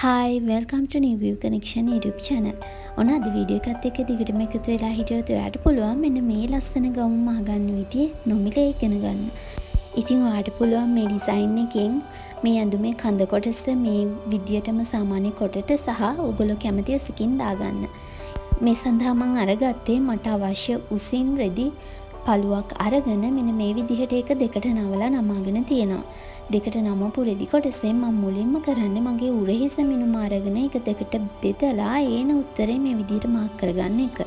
Hi, welcome to New View Connection YouTube channel. ඔන්න අද video එකත් එක්ක දිගටම එකතු වෙලා හිටියොත් ඔයාලට පුළුවන් මෙන්න මේ ලස්සන ගවුම් මහගන්න විදිය නොමිලේ ඉගෙන ගන්න. ඉතින් ඔයාලට පුළුවන් මේ ඩිසයින් එකෙන් මේ ඇඳුමේ කඳ කොටස මේ විදියටම සාමාන්‍ය කොටට සහ ඔයගොල්ලෝ කැමති ඔසකින් දාගන්න. මේ සඳහා මම අරගත්තේ මට අවශ්‍ය උසින් රෙදි පළුවක් අරගෙන මෙන්න මේ විදිහට එක දෙකට නවලා නමාගෙන තියෙනවා. දෙකට නමපු රෙදි කොටසෙන් මම මුලින්ම කරන්නේ මගේ උරහිස මිනුම අරගෙන එක දෙකට බෙදලා ඒන උත්තරේ මේ විදිහට මාක් කරගන්න එක.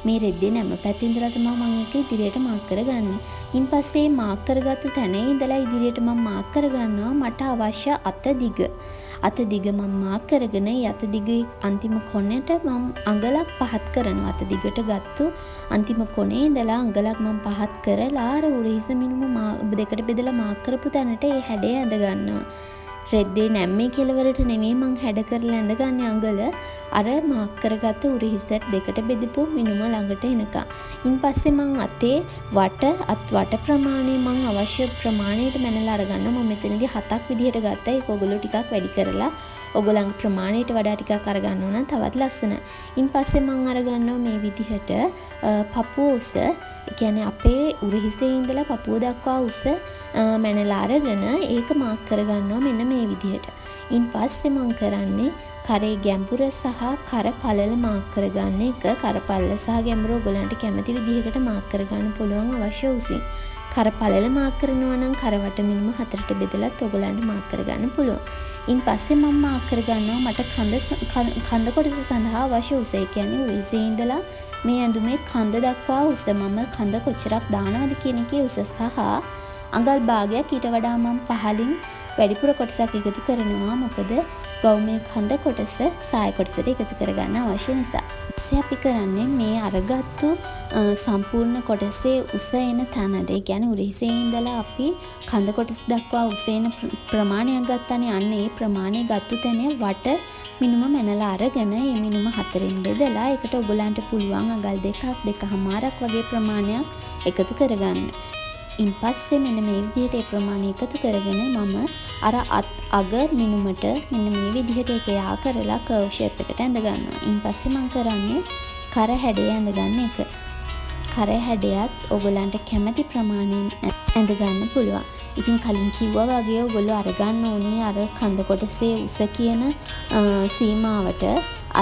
මේ රෙද්දේ නැම පැත්තේ ඉඳලා තමයි මම ඒක ඉදිරියට මාක් කරගන්නේ. ඉන්පස්සේ මාක් කරගත්තු තැන ඉඳලා ඉදිරියට මම මාක් කරගන්නවා මට අවශ්‍ය අත දිග. අත දිග මම මාක් කරගෙන අත දිගේ අන්තිම කොනට මම අඟලක් පහත් කරනවා. අත දිගට ගත්තු අන්තිම කොනේ ඉඳලා අඟලක් මම පහත් කරලා අර උරහිස මිනුම දෙකට බෙදලා මාක් කරපු තැනට ඒ හැඩය ඇඳ ගන්නවා. රෙද්දේ නැම්මේ කෙලවරට නෙමෙයි මං හැඩ කරලා ඇඳගන්නේ අඟල අර මාක් කරගත්ත උරහිසට දෙකට බෙදපු මිනුම ළඟට එනකම්. ඉන්පස්සේ මං අතේ වට ප්‍රමාණය මං අවශ්‍ය ප්‍රමාණයට මැනලා අරගන්නවා. මම මෙතනදී 7ක් විදිහට ගත්තා. ඒක ඔයගොල්ලෝ ටිකක් වැඩි කරලා ඔයගොල්ලන්ගේ ප්‍රමාණයට වඩා ටිකක් අරගන්න ඕන නම් තවත් ලස්සනයි. ඉන්පස්සේ මං අරගන්නවා මේ විදිහට පපුව උස කියන්නේ අපේ උරහිසේ ඉඳලා පපුව දක්වා උස මැනලා අරගෙන ඒක මාක් කරගන්නවා මෙන්න මේ විදිහට. ඉන්පස්සේ මම කරන්නේ කරේ ගැඹුර සහ කර පළල මාක් කරගන්න එක. කර පළල සහ ගැඹුර ඔයගලන්ට කැමති විදිහකට මාක් කරගන්න පුළුවන් අවශ්‍ය උසින්. කර පළල මාක් කරනවා නම් කරවට මිනිම 4ට බෙදලත් ඔයගලන්ට මාක් කරගන්න පුළුවන්. ඉන්පස්සේ මම මාක් කරගන්නවා මට කඳ කොටස සඳහා අවශ්‍ය උස. ඒ කියන්නේ උරහිසේ ඉඳලා මේ ඇඳුමේ කඳ දක්වා උස මම කඳ කොච්චරක් දානවද කියන එකේ උස සහ අඟල් භාගයක් ඊට වඩා මම පහලින් වැඩිපුර කොටසක් එකතු කරනවා. මොකද ගවුමේ කඳ කොටස සාය කොටසට එකතු කරගන්න අවශ්‍ය නිසා. ඊපස්සේ අපි කරන්නේ මේ අරගත්තු සම්පූර්ණ කොටසේ උස එන තැනට, ඒ කියන්නේ උරහිසේ ඉඳලා අපි කඳ කොටස දක්වා උස එන ප්‍රමාණයක් ගත්තානේ. අන්න ඒ ප්‍රමාණය ගත්තු තැනේ වට මිනුම මැනලා අරගෙන මේ මිනුම 4න් බෙදලා ඒකට ඔයගලන්ට පුළුවන් අඟල් දෙකමාරක් වගේ ප්‍රමාණයක් එකතු කරගන්න. ඉන්පස්සේ මෙන්න මේ විදිහට ඒ ප්‍රමාණය එකතු කරගෙන මම අර අග මිනුමට මෙන්න මේ විදිහට ඒක යා කරලා කර්ව් ෂේප් එකට ඇඳ ගන්නවා. ඉන්පස්සේ මම කරන්නේ කර හැඩය ඇඳ ගන්න එක. කර හැඩයත් ඔයගලන්ට කැමති ප්‍රමාණයෙන් ඇඳ ගන්න පුළුවන්. ඉතින් කලින් කිව්වා වගේ ඔයගොල්ලෝ අරගන්න ඕනේ අර කඳ කොටසේ උස කියන සීමාවට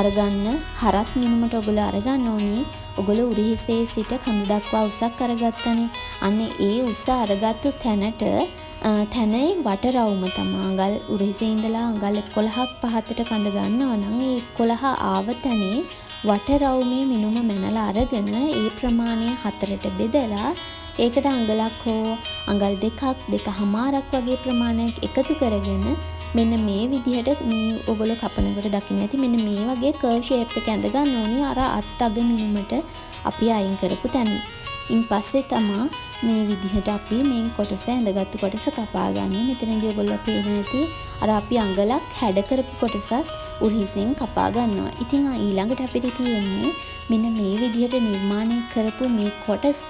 අරගන්න හරස් මිනුමට ඔයගොල්ලෝ අරගන්න ඕනේ. ඔයගොල්ලෝ උරහිසේ සිට කඳ දක්වා උසක් අරගත්තනේ. අන්න ඒ උස අරගත්තු තැනේ වට රවුම තමයි අඟල් උරහිසේ ඉඳලා අඟල් 11ක් පහතට කඳ ගන්නවා නම් ඒ 11 ආව තැනේ වට රවුමේ මිනුම මැනලා අරගෙන ඒ ප්‍රමාණය 4ට බෙදලා ඒකට අඟලක් හෝ අඟල් දෙකමාරක් වගේ ප්‍රමාණයක් එකතු කරගෙන මෙන්න මේ විදිහට මේ ඔයගොල්ලෝ කපනකොට දකින්න ඇති මෙන්න මේ වගේ කර්ව් ෂේප් එක ඇඳ ගන්න ඕනේ අර අත් මිනුමට අපි අයින් කරපු තැන. ඉන්පස්සේ තමයි මේ විදිහට අපි මේ කොටස ඇඳගත්තු කොටස කපා ගන්න. මෙතනදී ඔයගොල්ලෝ පේන ඇති අර අපි අඟලක් හැඩ කරපු කොටසත් උරහිසෙන් කපා ගන්නවා. ඉතින් ඊළඟට අපිට තියෙන්නේ මෙන්න මේ විදිහට නිර්මාණය කරපු මේ කොටස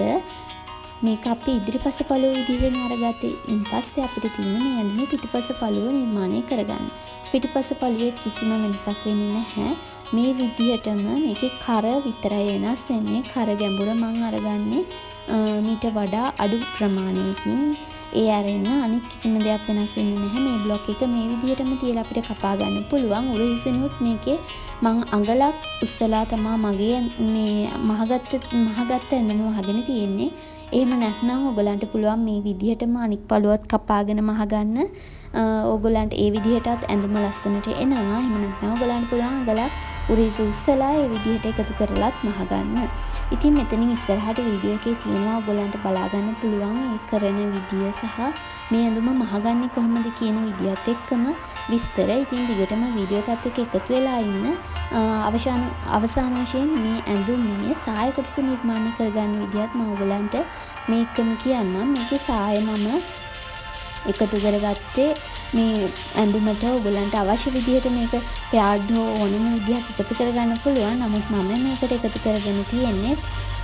මේක අපි ඉදිරිපස පළුව විදිහට අරගත්තේ. ඉන්පස්සේ අපිට තියෙන මේ ඇඳුමේ පිටිපස පළුව නිර්මාණය කරගන්න. පිටිපස පළුවේ කිසිම වෙනසක් වෙන්නේ නැහැ. මේ විදිහටම මේකේ කර විතරයි වෙනස් වෙන්නේ. කර ගැඹුර මම අරගන්නේ මීට වඩා අඩු ප්‍රමාණයකින්. ඒ අරෙන්න අනිත් කිසිම දෙයක් වෙනස් වෙන්නේ නැහැ. මේ බ්ලොක් එක මේ විදිහටම තියලා අපිට කපා ගන්න පුළුවන්. උරහිසෙනුත් මේකේ මං අඟලක් උස්සලා තමයි මගේ මේ මහගත්ත ඇඳුම වහගෙන තියෙන්නේ. එහෙම නැත්නම් ඔයගලන්ට පුළුවන් මේ විදිහටම අනිත් පළුවත් කපාගෙන මහගන්න. ඔයගලන්ට ඒ විදිහටත් ඇඳුම ලස්සනට එනවා. එහෙම නැත්නම් ඔයගලන්ට පුළුවන් අඟලක් උරහිස උස්සලා ඒ විදිහට එකතු කරලත් මහගන්න. ඉතින් මෙතනින් ඉස්සරහට වීඩියෝ එකේ තියෙනවා ඔයගලන්ට බලා ගන්න පුළුවන් ඒ කරන විදිය සහ මේ ඇඳුම මහගන්නේ කොහොමද කියන විදියත් එක්කම විස්තර. ඉතින් දිගටම වීඩියෝ එකත් එක්ක එකතු වෙලා ඉන්න. අවසාන වශයෙන් මේ ඇඳුමේ සාය කොටස නිර්මාණය කරගන්න විදියත් මම ඔයගලන්ට මේකම කියන්නම්. මේකේ සාය මම එකතු කරගත්තේ මේ ඇඳුමට ඔයගලන්ට අවශ්‍ය විදිහට මේක ප්යාඩ් හෝ ඕනම විදිහක් එකතු කරගන්න පුළුවන්. නමුත් මම මේකට එකතු කරගෙන තියෙන්නේ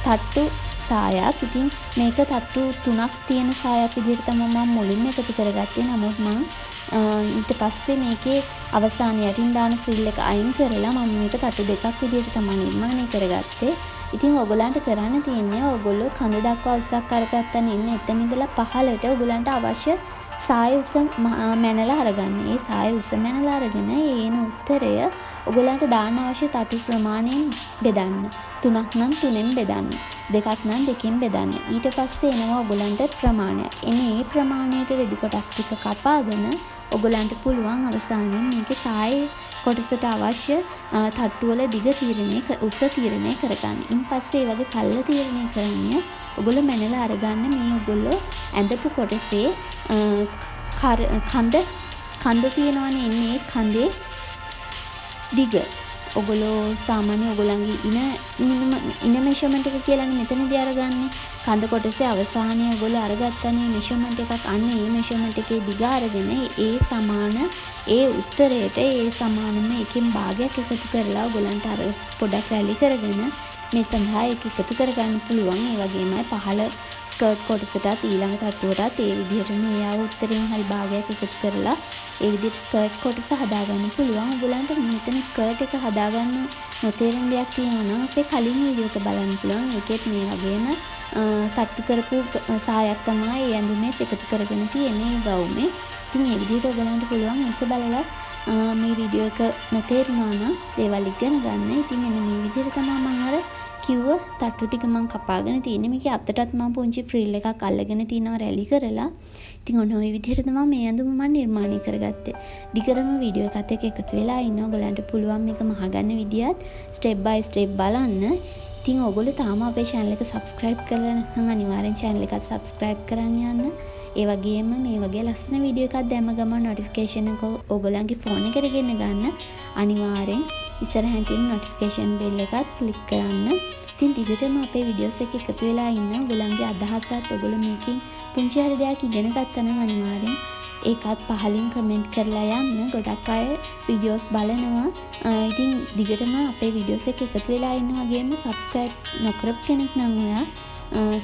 තට්ටු සායක්. ඉතින් මේක තට්ටු 3ක් තියෙන සායක් විදිහට තමයි මම මුලින්ම එකතු කරගත්තේ. නමුත් මම ඊට පස්සේ මේකේ අවසාන යටින් දාන ෆ්‍රිල් එක අයින් කරලා මම මේක තට්ටු දෙකක් විදිහට තමයි නිර්මාණය කරගත්තේ. ඉතින් ඔයගොල්ලන්ට කරන්න තියෙන්නේ ඔයගොල්ලෝ කඳ දක්වා උසක් අරගත්තන ඉන්න එතන ඉඳලා පහළට ඔයගොල්ලන්ට අවශ්‍ය සාය උස මැනලා අරගන්න. ඒ සාය උස මැනලා අරගෙන ඒන උත්තරය ඔයගොල්ලන්ට දාන්න අවශ්‍ය තට්ටු ප්‍රමාණයෙන් බෙදන්න. 3ක් නම් 3ෙන් බෙදන්න. 2ක් නම් 2කින් බෙදන්න. ඊට පස්සේ එනවා ඔයගොල්ලන්ට ප්‍රමාණයක්. එනේ මේ ප්‍රමාණයට රෙදි කොටස් ටික කපාගෙන ඔයගොල්ලන්ට පුළුවන් අවසානයේ මේකේ සාය කොටසට අවශ්‍ය තට්ටු වල දිග උස තීරණය කරගන්න. ඉන් පස්සේ ඒ වගේ පළල තීරණය කරන්නේ ඔයගොල්ලෝ මැනලා අරගන්න මේ ඔයගොල්ලෝ ඇඳපු කොටසේ කඳ තියෙනවනේ ඉන්නේ කඳේ දිග. ඔයගොල්ලෝ සාමාන්‍ය ඔයගොල්ලන්ගේ ඉන මෙෂර්මන්ට් එක කියලානේ මෙතනදී අරගන්නේ. කඳ කොටසේ අවසානයේ ඔයගොල්ලෝ අරගත්තනේ මෙෂර්මන්ට් එකක්. අන්න ඒ මෙෂර්මන්ට් එකේ දිග අරගෙන ඒ සමාන ඒ උත්තරයට ඒ සමානම එකකින් භාගයක් එකතු කරලා ඔයගොල්ලන්ට අර පොඩක් රැලි කරගෙන මේ සඳහා එක එකතු කරගන්න පුළුවන්. ඒ වගේමයි පහළ ස්කර්ට් කොටසටත් ඊළඟ තට්ටුවටත් ඒ විදිහටම ඒ ආව උත්තරෙන් හරි භාගයක් එකතු කරලා ඒ විදිහට ස්කර්ට් කොටස හදාගන්න පුළුවන්. ඔයගොල්ලන්ට මෙතන ස්කර්ට් එක හදාගන්න නොතේරෙන දෙයක් තියෙනවා නම් අපේ කලින් වීඩියෝ එක බලන්න පුළුවන්. ඒකෙත් මේ වගේම තට්ටු කරපු සායක් තමයි ඒ ඇඳුමෙත් එකතු කරගෙන තියෙන්නේ ගවුමේ. ඉතින් ඒ විදිහට ඔයගොල්ලන්ට පුළුවන් ඒක බලලා මේ වීඩියෝ එක නොතේරුණා නම් දේවල් ඉගෙන ගන්න. ඉතින් මෙන්න මේ විදිහට තමයි මම අර කිව්ව තට්ටු ටික මම කපාගෙන තියෙන්නේ. මේකේ අතටත් මම පුංචි ෆ්‍රිල් එකක් අල්ලගෙන තිනවා රැලි කරලා. ඉතින් ඔන්න ඔය විදිහට තමයි මේ ඇඳුම මම නිර්මාණය කරගත්තේ. දිගටම වීඩියෝ එකත් එක්ක එකතු වෙලා ඉන්න ඔයගලන්ට පුළුවන් මේක මහගන්න විදියත් ස්ටෙප් බයි ස්ටෙප් බලන්න. ඉතින් ඔයගොල්ලෝ තාම අපේ channel එක subscribe කරලා නැත්නම් අනිවාර්යෙන් channel එකත් subscribe කරන් යන්න. ඒ වගේම මේ වගේ ලස්සන වීඩියෝ එකක් දැම්ම ගමන් notification එක ඔයගොල්ලන්ගේ phone එකට ගෙන්න ගන්න. අනිවාර්යෙන් ඉස්සරහින් තියෙන notification bell එකත් click කරන්න. ඉතින් දිගටම අපේ වීඩියෝස් එක එකතු වෙලා ඉන්න. ඔයගොල්ලන්ගේ අදහසත් ඔයගොල්ලෝ මේකෙන් පුංචි හරි දෙයක් ඉගෙන ගත්තා නම් අනිවාර්යෙන් ඒකත් පහලින් කමෙන්ට් කරලා යන්න. ගොඩක් අය වීඩියෝස් බලනවා. ඉතින් දිගටම අපේ වීඩියෝස් එක එකතු වෙලා ඉන්න වගේම subscribe නොකරපු කෙනෙක් නම් ඔයා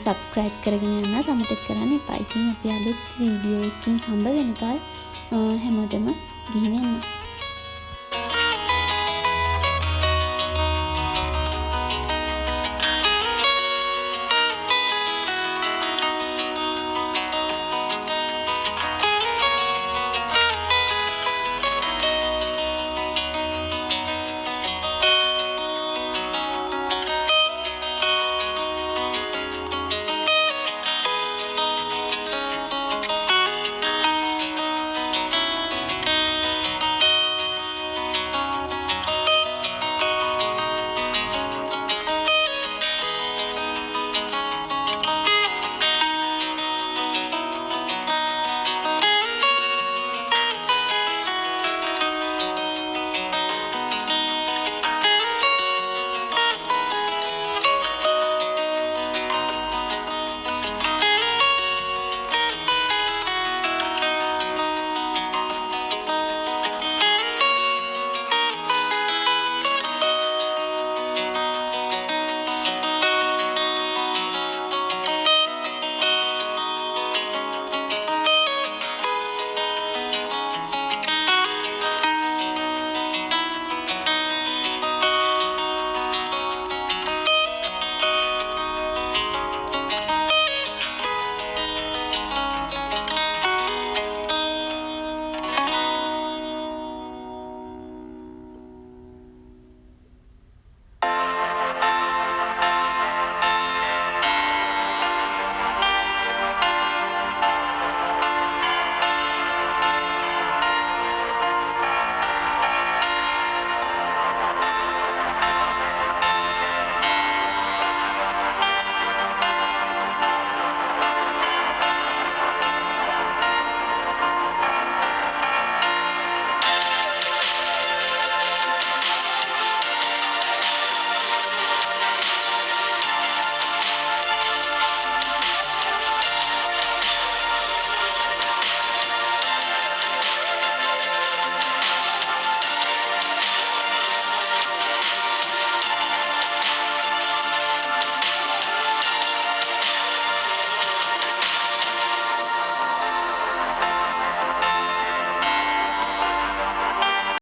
subscribe කරගෙන යන්න අමතක කරන්න එපා. ඉතින් අපි අලුත් වීඩියෝ එකකින් හම්බ වෙනකල් හැමෝටම ගිහින් යන්න.